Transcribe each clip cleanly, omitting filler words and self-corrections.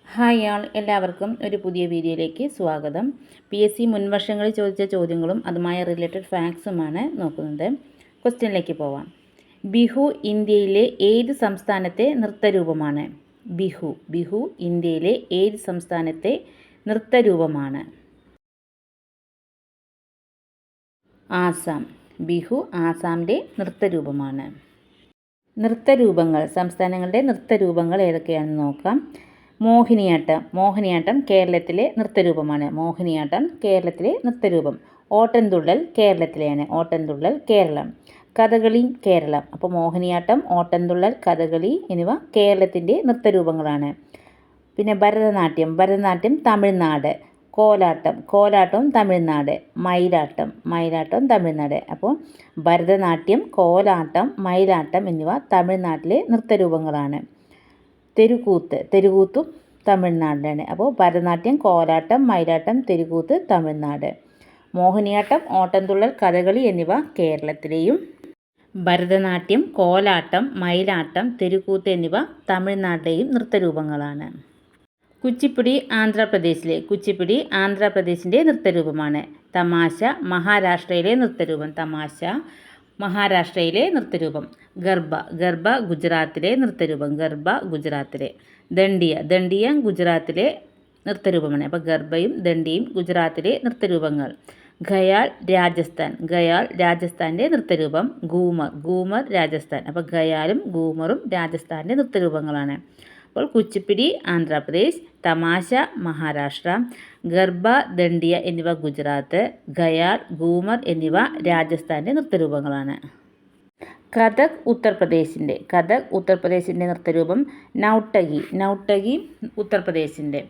Hi ആൾ എല്ലാവർക്കും ഒരു പുതിയ വീഡിയോയിലേക്ക് സ്വാഗതം. PSC മുൻവർഷങ്ങളിൽ ചോദിച്ച ചോദ്യങ്ങളും അതുമായി റിലേറ്റഡ് ഫാക്ട്സുമാണ് നോക്കുന്നത്. ക്വസ്റ്റ്യനിലേക്ക് പോവാം. ബിഹു ഇന്ത്യയിലെ ഏത് സംസ്ഥാനത്തെ നൃത്തരൂപമാണ്? ബിഹു ഇന്ത്യയിലെ ഏത് സംസ്ഥാനത്തെ നൃത്തരൂപമാണ്? ആസാം. ബിഹു ആസാമിൻ്റെ നൃത്തരൂപമാണ്. നൃത്തരൂപങ്ങൾ, സംസ്ഥാനങ്ങളുടെ നൃത്തരൂപങ്ങൾ ഏതൊക്കെയാണെന്ന് നോക്കാം. മോഹിനിയാട്ടം കേരളത്തിലെ നൃത്തരൂപമാണ്. കേരളത്തിലെ നൃത്തരൂപം. ഓട്ടൻതുള്ളൽ കേരളത്തിലെയാണ്. കേരളം. കഥകളി കേരളം. അപ്പോൾ മോഹിനിയാട്ടം, ഓട്ടൻതുള്ളൽ, കഥകളി എന്നിവ കേരളത്തിൻ്റെ നൃത്തരൂപങ്ങളാണ്. പിന്നെ ഭരതനാട്യം തമിഴ്നാട്. കോലാട്ടം തമിഴ്നാട്. മയിലാട്ടം തമിഴ്നാട്. അപ്പോൾ ഭരതനാട്യം, കോലാട്ടം, മയിലാട്ടം എന്നിവ തമിഴ്നാട്ടിലെ നൃത്തരൂപങ്ങളാണ്. തെരുകൂത്തും തമിഴ്നാടിലാണ്. അപ്പോൾ ഭരതനാട്യം, കോലാട്ടം, മയിലാട്ടം, തെരുകൂത്ത് തമിഴ്നാട്. മോഹിനിയാട്ടം, ഓട്ടൻതുള്ളൽ, കഥകളി എന്നിവ കേരളത്തിലെയും ഭരതനാട്യം, കോലാട്ടം, മയിലാട്ടം, തെരുകൂത്ത് എന്നിവ തമിഴ്നാട്ടിലെയും നൃത്തരൂപങ്ങളാണ്. കുച്ചിപ്പുടി ആന്ധ്രാപ്രദേശിൻ്റെ നൃത്തരൂപമാണ്. തമാശ മഹാരാഷ്ട്രയിലെ നൃത്തരൂപം. ഗർഭ ഗുജറാത്തിലെ നൃത്തരൂപം. ദണ്ഡിയ ഗുജറാത്തിലെ നൃത്തരൂപമാണ്. അപ്പോൾ ഗർഭയും ദണ്ഡിയും ഗുജറാത്തിലെ നൃത്തരൂപങ്ങൾ. ഖയാൽ രാജസ്ഥാൻ്റെ നൃത്തരൂപം. ഗൂമർ രാജസ്ഥാൻ. അപ്പോൾ ഖയാലും ഗൂമറും രാജസ്ഥാൻ്റെ നൃത്തരൂപങ്ങളാണ്. അപ്പോൾ കുച്ചിപ്പിടി ആന്ധ്രാപ്രദേശ്, തമാശ മഹാരാഷ്ട്ര, ഗർഭ ദണ്ഡിയ എന്നിവ ഗുജറാത്ത്, ഖയാൽ ഗൂമർ എന്നിവ രാജസ്ഥാൻ്റെ നൃത്തരൂപങ്ങളാണ്. കഥക് ഉത്തർപ്രദേശിൻ്റെ നൃത്തരൂപം. നൗട്ടകി ഉത്തർപ്രദേശിൻ്റെ.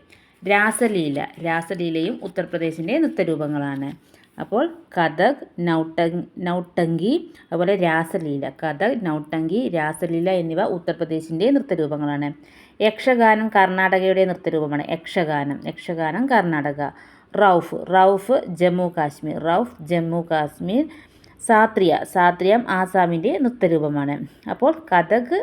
രാസലീലയും ഉത്തർപ്രദേശിൻ്റെ നൃത്തരൂപങ്ങളാണ്. അപ്പോൾ കഥക്, നൗട്ടങ്കി, അതുപോലെ രാസലീല. കഥക്, നൗട്ടങ്കി, രാസലീല എന്നിവ ഉത്തർപ്രദേശിൻ്റെ നൃത്തരൂപങ്ങളാണ്. യക്ഷഗാനം കർണാടകയുടെ നൃത്തരൂപമാണ്. യക്ഷഗാനം കർണാടക. റൗഫ് ജമ്മു കാശ്മീർ. സാത്രിയം ആസാമിൻ്റെ നൃത്തരൂപമാണ്. അപ്പോൾ കഥക്,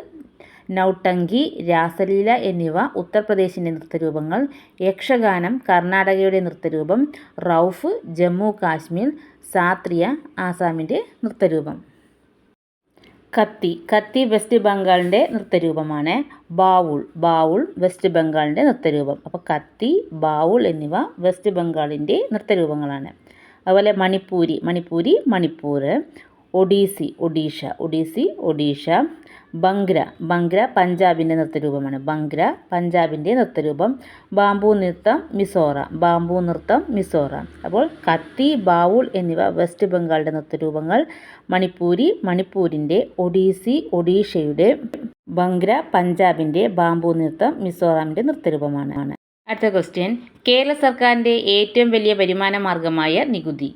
നൗട്ടങ്കി, രാസലീല എന്നിവ ഉത്തർപ്രദേശിൻ്റെ നൃത്തരൂപങ്ങൾ. യക്ഷഗാനം കർണാടകയുടെ നൃത്തരൂപം. റൗഫ് ജമ്മു കാശ്മീർ. സാത്രിയ ആസാമിൻ്റെ നൃത്തരൂപം. കത്തി വെസ്റ്റ് ബംഗാളിൻ്റെ നൃത്തരൂപമാണ്. ബാവുൾ വെസ്റ്റ് ബംഗാളിൻ്റെ നൃത്തരൂപം. അപ്പോൾ കത്തി, ബാവുൾ എന്നിവ വെസ്റ്റ് ബംഗാളിൻ്റെ നൃത്തരൂപങ്ങളാണ്. അതുപോലെ മണിപ്പൂർ. ഒഡീഷ. ബംഗ്ര പഞ്ചാബിൻ്റെ നൃത്തരൂപമാണ്. പഞ്ചാബിൻ്റെ നൃത്തരൂപം. ബാംബു നൃത്തം മിസോറാം. അപ്പോൾ കത്തി, ബാവുൾ എന്നിവ വെസ്റ്റ് ബംഗാളിൻ്റെ നൃത്തരൂപങ്ങൾ. മണിപ്പൂരിൻ്റെ. ഒഡീഷയുടെ. ബംഗ്ര പഞ്ചാബിൻ്റെ. ബാംബു നൃത്തം മിസോറാമിൻ്റെ നൃത്തരൂപമാണ്. അടുത്ത ക്വസ്റ്റ്യൻ. കേരള സർക്കാരിൻ്റെ ഏറ്റവും വലിയ വരുമാന മാർഗമായ നികുതി.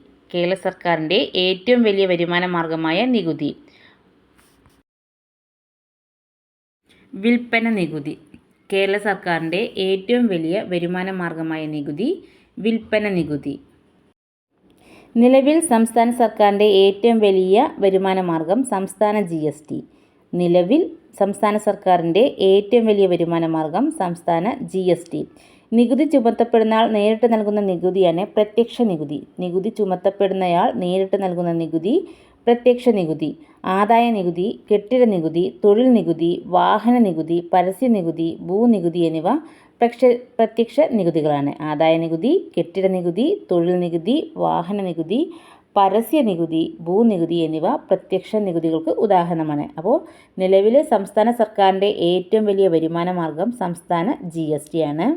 വിൽപ്പന നികുതി. കേരള സർക്കാരിൻ്റെ ഏറ്റവും വലിയ വരുമാന മാർഗമായ നികുതി വിൽപ്പന നികുതി. നിലവിൽ സംസ്ഥാന സർക്കാരിൻ്റെ ഏറ്റവും വലിയ വരുമാന മാർഗം സംസ്ഥാന GST. നികുതി ചുമത്തപ്പെടുന്നയാൾ നേരിട്ട് നൽകുന്ന നികുതിയാണ് പ്രത്യക്ഷ നികുതി. ആദായ നികുതി, കെട്ടിട നികുതി, തൊഴിൽ നികുതി, വാഹന നികുതി, പരസ്യ നികുതി, ഭൂനികുതി എന്നിവ പ്രത്യക്ഷ നികുതികളാണ്. ആദായ നികുതി, കെട്ടിട നികുതി, തൊഴിൽ നികുതി, വാഹന നികുതി, പരസ്യ നികുതി, ഭൂനികുതി എന്നിവ പ്രത്യക്ഷ നികുതികൾക്ക് ഉദാഹരണമാണ്. അപ്പോൾ നിലവിൽ സംസ്ഥാന സർക്കാരിൻ്റെ ഏറ്റവും വലിയ വരുമാന മാർഗം സംസ്ഥാന GST ആണ്.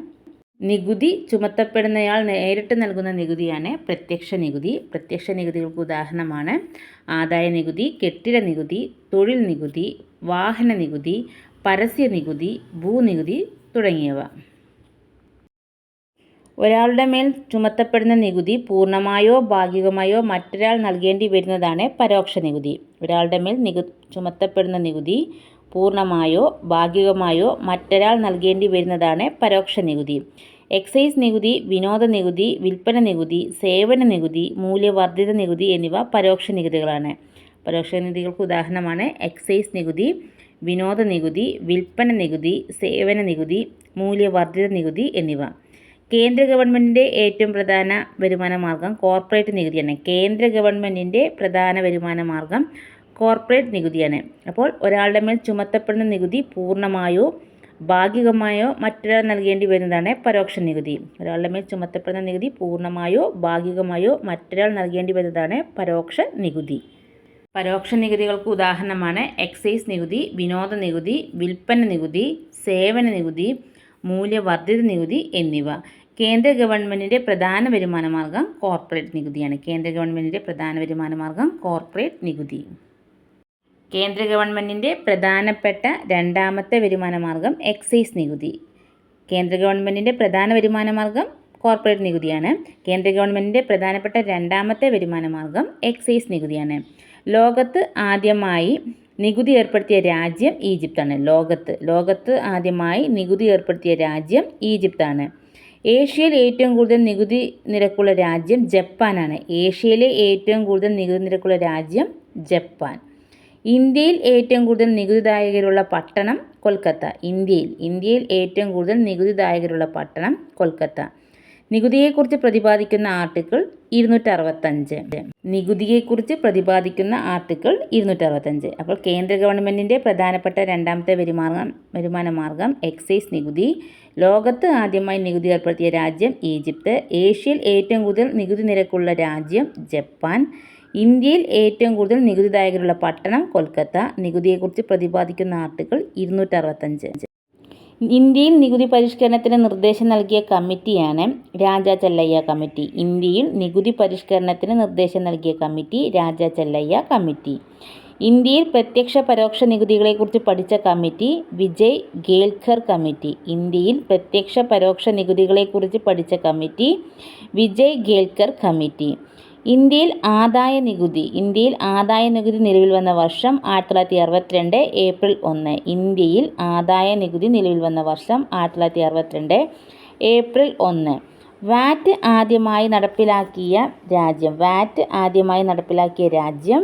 നികുതി ചുമത്തപ്പെടുന്നയാൾ നേരിട്ട് നൽകുന്ന നികുതിയാണ് പ്രത്യക്ഷ നികുതികൾക്ക് ഉദാഹരണമാണ് ആദായ നികുതി, കെട്ടിട നികുതി, തൊഴിൽ നികുതി, വാഹന നികുതി, പരസ്യ നികുതി, ഭൂനികുതി തുടങ്ങിയവ. ഒരാളുടെ മേൽ ചുമത്തപ്പെടുന്ന നികുതി പൂർണ്ണമായോ ഭാഗികമായോ മറ്റൊരാൾ നൽകേണ്ടി വരുന്നതാണ് പരോക്ഷ നികുതി. ചുമത്തപ്പെടുന്ന നികുതി പൂർണ്ണമായോ ഭാഗികമായോ മറ്റൊരാൾ നൽകേണ്ടി വരുന്നതാണ് പരോക്ഷ നികുതി. എക്സൈസ് നികുതി, വിനോദ നികുതി, വിൽപ്പന നികുതി, സേവന നികുതി, മൂല്യവർദ്ധിത നികുതി എന്നിവ പരോക്ഷ നികുതികളാണ്. പരോക്ഷ നികുതികൾക്ക് ഉദാഹരണമാണ് എക്സൈസ് നികുതി, വിനോദ നികുതി, വിൽപ്പന നികുതി, സേവന നികുതി, മൂല്യവർദ്ധിത നികുതി എന്നിവ. കേന്ദ്ര ഗവൺമെൻറ്റിൻ്റെ ഏറ്റവും പ്രധാന വരുമാന മാർഗം കോർപ്പറേറ്റ് നികുതിയാണ്. കേന്ദ്ര ഗവൺമെൻറ്റിൻ്റെ പ്രധാന വരുമാന മാർഗം കോർപ്പറേറ്റ് നികുതിയാണ്. അപ്പോൾ ഒരാളുടെ മേൽ ചുമത്തപ്പെടുന്ന നികുതി പൂർണ്ണമായോ ഭാഗികമായോ മറ്റൊരാൾ നൽകേണ്ടി വരുന്നതാണ് പരോക്ഷ നികുതി. ഒരാളുടെ മേൽ ചുമത്തപ്പെടുന്ന നികുതി പൂർണ്ണമായോ ഭാഗികമായോ മറ്റൊരാൾ നൽകേണ്ടി വരുന്നതാണ് പരോക്ഷ നികുതി. പരോക്ഷ നികുതികൾക്ക് ഉദാഹരണമാണ് എക്സൈസ് നികുതി, വിനോദ നികുതി, വിൽപ്പന നികുതി, സേവന നികുതി, മൂല്യവർദ്ധിത നികുതി എന്നിവ. കേന്ദ്ര ഗവൺമെൻറ്റിൻ്റെ പ്രധാന വരുമാന മാർഗം കോർപ്പറേറ്റ് നികുതിയാണ്. കേന്ദ്ര ഗവൺമെൻറ്റിൻ്റെ പ്രധാന വരുമാന മാർഗം കോർപ്പറേറ്റ് നികുതി. കേന്ദ്ര ഗവൺമെൻറ്റിൻ്റെ പ്രധാനപ്പെട്ട രണ്ടാമത്തെ വരുമാന മാർഗം എക്സൈസ് നികുതി. കേന്ദ്ര ഗവൺമെൻറ്റിൻ്റെ പ്രധാന വരുമാന മാർഗം കോർപ്പറേറ്റ് നികുതിയാണ്. കേന്ദ്ര ഗവൺമെൻറ്റിൻ്റെ പ്രധാനപ്പെട്ട രണ്ടാമത്തെ വരുമാന മാർഗം എക്സൈസ് നികുതിയാണ്. ലോകത്ത് ആദ്യമായി നികുതി ഏർപ്പെടുത്തിയ രാജ്യം ഈജിപ്താണ്. ലോകത്ത് ആദ്യമായി നികുതി ഏർപ്പെടുത്തിയ രാജ്യം ഈജിപ്താണ്. ഏഷ്യയിൽ ഏറ്റവും കൂടുതൽ നികുതി നിരക്കുള്ള രാജ്യം ജപ്പാനാണ്. ഏഷ്യയിലെ ഏറ്റവും കൂടുതൽ നികുതി നിരക്കുള്ള രാജ്യം ജപ്പാൻ. ഇന്ത്യയിൽ ഏറ്റവും കൂടുതൽ നികുതിദായകരുള്ള പട്ടണം കൊൽക്കത്ത. ഇന്ത്യയിൽ ഏറ്റവും കൂടുതൽ നികുതിദായകരുള്ള പട്ടണം കൊൽക്കത്ത. നികുതിയെക്കുറിച്ച് പ്രതിപാദിക്കുന്ന ആർട്ടിക്കിൾ 265. നികുതിയെക്കുറിച്ച് പ്രതിപാദിക്കുന്ന ആർട്ടിക്കിൾ 265. അപ്പോൾ കേന്ദ്ര ഗവൺമെൻറ്റിൻ്റെ പ്രധാനപ്പെട്ട രണ്ടാമത്തെ വരുമാന മാർഗം എക്സൈസ് നികുതി. ലോകത്ത് ആദ്യമായി നികുതി ഏർപ്പെടുത്തിയ രാജ്യം ഈജിപ്ത്. ഏഷ്യയിൽ ഏറ്റവും കൂടുതൽ നികുതി നിരക്കുള്ള രാജ്യം ജപ്പാൻ. ഇന്ത്യയിൽ ഏറ്റവും കൂടുതൽ നികുതിദായകരുള്ള പട്ടണം കൊൽക്കത്ത. നികുതിയെക്കുറിച്ച് പ്രതിപാദിക്കുന്ന ആർട്ടിക്കിൾ 265. ഇന്ത്യയിൽ നികുതി പരിഷ്കരണത്തിന് നിർദ്ദേശം നൽകിയ കമ്മിറ്റിയാണ് രാജാ ചെല്ലയ്യ കമ്മിറ്റി. ഇന്ത്യയിൽ നികുതി പരിഷ്കരണത്തിന് നിർദ്ദേശം നൽകിയ കമ്മിറ്റി രാജാ ചെല്ലയ്യ കമ്മിറ്റി. ഇന്ത്യയിൽ പ്രത്യക്ഷ പരോക്ഷ നികുതികളെക്കുറിച്ച് പഠിച്ച കമ്മിറ്റി വിജയ് ഗേൽക്കർ കമ്മിറ്റി. ഇന്ത്യയിൽ പ്രത്യക്ഷ പരോക്ഷ നികുതികളെക്കുറിച്ച് പഠിച്ച കമ്മിറ്റി വിജയ് ഗേൽക്കർ കമ്മിറ്റി. ഇന്ത്യയിൽ ആദായ നികുതി നിലവിൽ വന്ന വർഷം 1962 ഏപ്രിൽ 1. ഇന്ത്യയിൽ ആദായ നികുതി നിലവിൽ വന്ന വർഷം 1962 ഏപ്രിൽ 1. വാറ്റ് ആദ്യമായി നടപ്പിലാക്കിയ രാജ്യം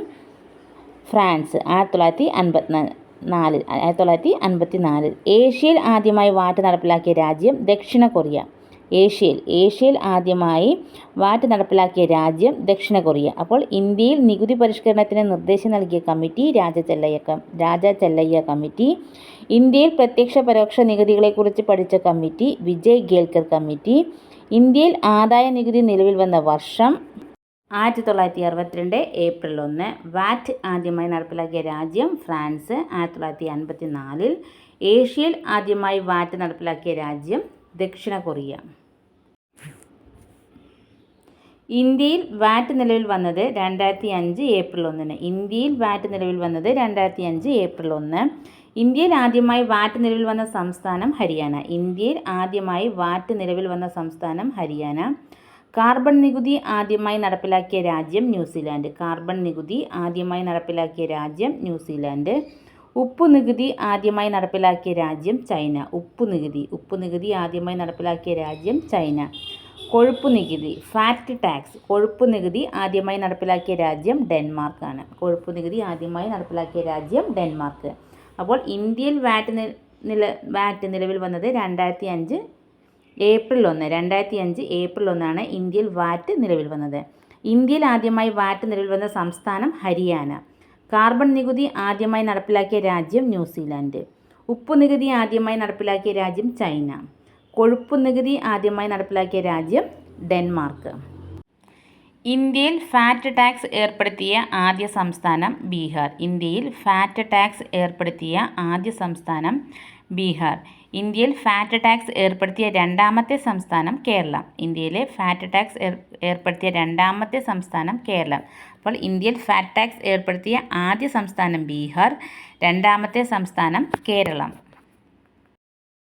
ഫ്രാൻസ് 1954. ഏഷ്യയിൽ ആദ്യമായി വാറ്റ് നടപ്പിലാക്കിയ രാജ്യം ദക്ഷിണ കൊറിയ. ഏഷ്യയിൽ ആദ്യമായി വാറ്റ് നടപ്പിലാക്കിയ രാജ്യം ദക്ഷിണ കൊറിയ. അപ്പോൾ ഇന്ത്യയിൽ നികുതി പരിഷ്കരണത്തിന് നിർദ്ദേശം നൽകിയ കമ്മിറ്റി രാജാ ചെല്ലയ്യ കമ്മിറ്റി. ഇന്ത്യയിൽ പ്രത്യക്ഷ പരോക്ഷ നികുതികളെക്കുറിച്ച് പഠിച്ച കമ്മിറ്റി വിജയ് ഗേൽക്കർ കമ്മിറ്റി. ഇന്ത്യയിൽ ആദായ നികുതി നിലവിൽ വന്ന വർഷം 1962 ഏപ്രിൽ 1. വാറ്റ് ആദ്യമായി നടപ്പിലാക്കിയ രാജ്യം ഫ്രാൻസ് 1954. ഏഷ്യയിൽ ആദ്യമായി വാറ്റ് നടപ്പിലാക്കിയ രാജ്യം ദക്ഷിണ കൊറിയ. ഇന്ത്യയിൽ വാറ്റ് നിലവിൽ വന്നത് 2005 ഏപ്രിൽ 1. ഇന്ത്യയിൽ ആദ്യമായി വാറ്റ് നിലവിൽ വന്ന സംസ്ഥാനം ഹരിയാന. കാർബൺ നികുതി ആദ്യമായി നടപ്പിലാക്കിയ രാജ്യം ന്യൂസിലാൻഡ്. ഉപ്പു നികുതി ആദ്യമായി നടപ്പിലാക്കിയ രാജ്യം ചൈന. കൊഴുപ്പ് നികുതി കൊഴുപ്പ് നികുതി ആദ്യമായി നടപ്പിലാക്കിയ രാജ്യം ഡെൻമാർക്ക്. അപ്പോൾ ഇന്ത്യയിൽ വാറ്റ് നിലവിൽ വന്നത് 2005 ഏപ്രിൽ 1 ഇന്ത്യയിൽ വാറ്റ് നിലവിൽ വന്നത്. ഇന്ത്യയിൽ ആദ്യമായി വാറ്റ് നിലവിൽ വന്ന സംസ്ഥാനം ഹരിയാന. കാർബൺ നികുതി ആദ്യമായി നടപ്പിലാക്കിയ രാജ്യം ന്യൂസിലാൻഡ്. ഉപ്പു നികുതി ആദ്യമായി നടപ്പിലാക്കിയ രാജ്യം ചൈന. കൊഴുപ്പ് നികുതി ആദ്യമായി നടപ്പിലാക്കിയ രാജ്യം ഡെൻമാർക്ക്. ഇന്ത്യയിൽ ഫാറ്റ് ടാക്സ് ഏർപ്പെടുത്തിയ ആദ്യ സംസ്ഥാനം ബീഹാർ. ഇന്ത്യയിൽ ഫാറ്റ് ടാക്സ് ഏർപ്പെടുത്തിയ രണ്ടാമത്തെ സംസ്ഥാനം കേരളം. അപ്പോൾ ഇന്ത്യയിൽ ഫാറ്റ് ടാക്സ് ഏർപ്പെടുത്തിയ ആദ്യ സംസ്ഥാനം ബീഹാർ, രണ്ടാമത്തെ സംസ്ഥാനം കേരളം.